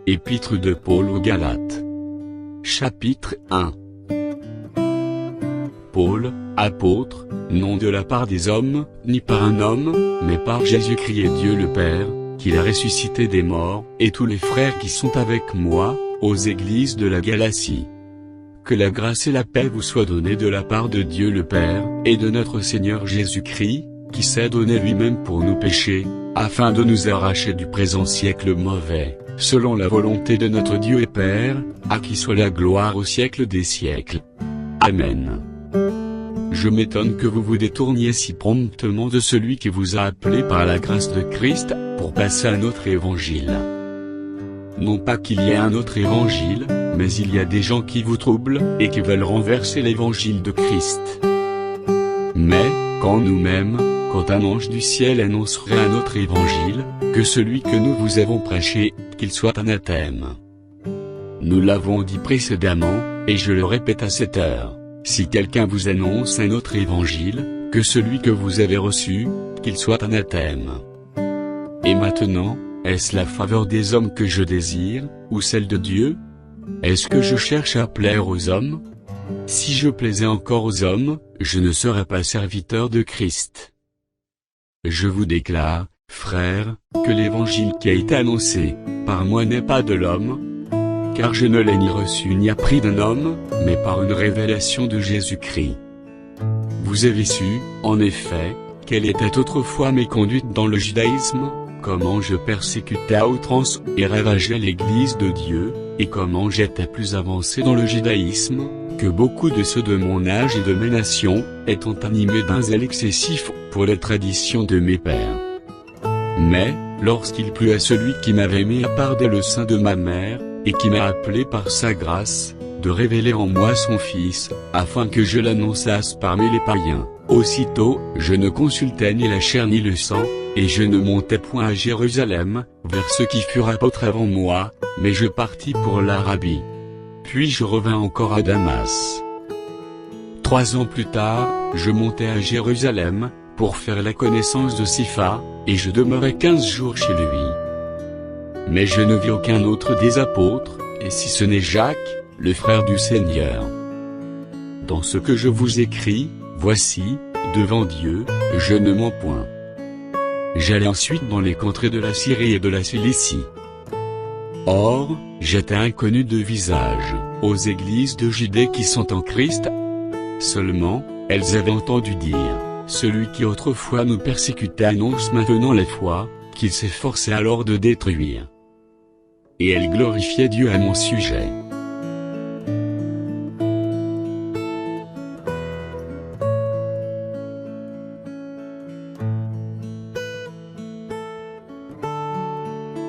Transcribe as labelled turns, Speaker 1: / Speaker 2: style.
Speaker 1: Épître de Paul aux Galates. Chapitre 1. Paul, apôtre, non de la part des hommes, ni par un homme, mais par Jésus-Christ et Dieu le Père, qui l'a ressuscité des morts, et tous les frères qui sont avec moi, aux églises de la Galatie. Que la grâce et la paix vous soient données de la part de Dieu le Père, et de notre Seigneur Jésus-Christ, qui s'est donné lui-même pour nos péchés, afin de nous arracher du présent siècle mauvais, selon la volonté de notre Dieu et Père, à qui soit la gloire au siècle des siècles. Amen. Je m'étonne que vous vous détourniez si promptement de celui qui vous a appelé par la grâce de Christ, pour passer à un autre évangile. Non pas qu'il y ait un autre évangile, mais il y a des gens qui vous troublent, et qui veulent renverser l'évangile de Christ. Mais, quand nous-mêmes, quand un ange du ciel annoncerait un autre évangile, que celui que nous vous avons prêché, qu'il soit anathème. Nous l'avons dit précédemment, et je le répète à cette heure, si quelqu'un vous annonce un autre évangile, que celui que vous avez reçu, qu'il soit anathème. Et maintenant, est-ce la faveur des hommes que je désire, ou celle de Dieu? Est-ce que je cherche à plaire aux hommes? Si je plaisais encore aux hommes, je ne serais pas serviteur de Christ. Je vous déclare, frères, que l'évangile qui a été annoncé par moi n'est pas de l'homme, car je ne l'ai ni reçu ni appris d'un homme, mais par une révélation de Jésus-Christ. Vous avez su, en effet, quelle était autrefois mes conduites dans le judaïsme, comment je persécutais à outrance et ravageais l'Église de Dieu, et comment j'étais plus avancé dans le judaïsme que beaucoup de ceux de mon âge et de mes nations, étant animés d'un zèle excessif pour les traditions de mes pères. Mais, lorsqu'il plut à celui qui m'avait mis à part dès le sein de ma mère, et qui m'a appelé par sa grâce, de révéler en moi son Fils, afin que je l'annonçasse parmi les païens, aussitôt, je ne consultais ni la chair ni le sang, et je ne montais point à Jérusalem, vers ceux qui furent apôtres avant moi, mais je partis pour l'Arabie. Puis je revins encore à Damas. 3 ans plus tard, je montai à Jérusalem, pour faire la connaissance de Sipha, et je demeurai 15 jours chez lui. Mais je ne vis aucun autre des apôtres, et si ce n'est Jacques, le frère du Seigneur. Dans ce que je vous écris, voici, devant Dieu, je ne mens point. J'allai ensuite dans les contrées de la Syrie et de la Cilicie. Or, j'étais inconnu de visage, aux églises de Judée qui sont en Christ. Seulement, elles avaient entendu dire, celui qui autrefois nous persécutait annonce maintenant la foi, qu'il s'efforçait alors de détruire. Et elles glorifiaient Dieu à mon sujet.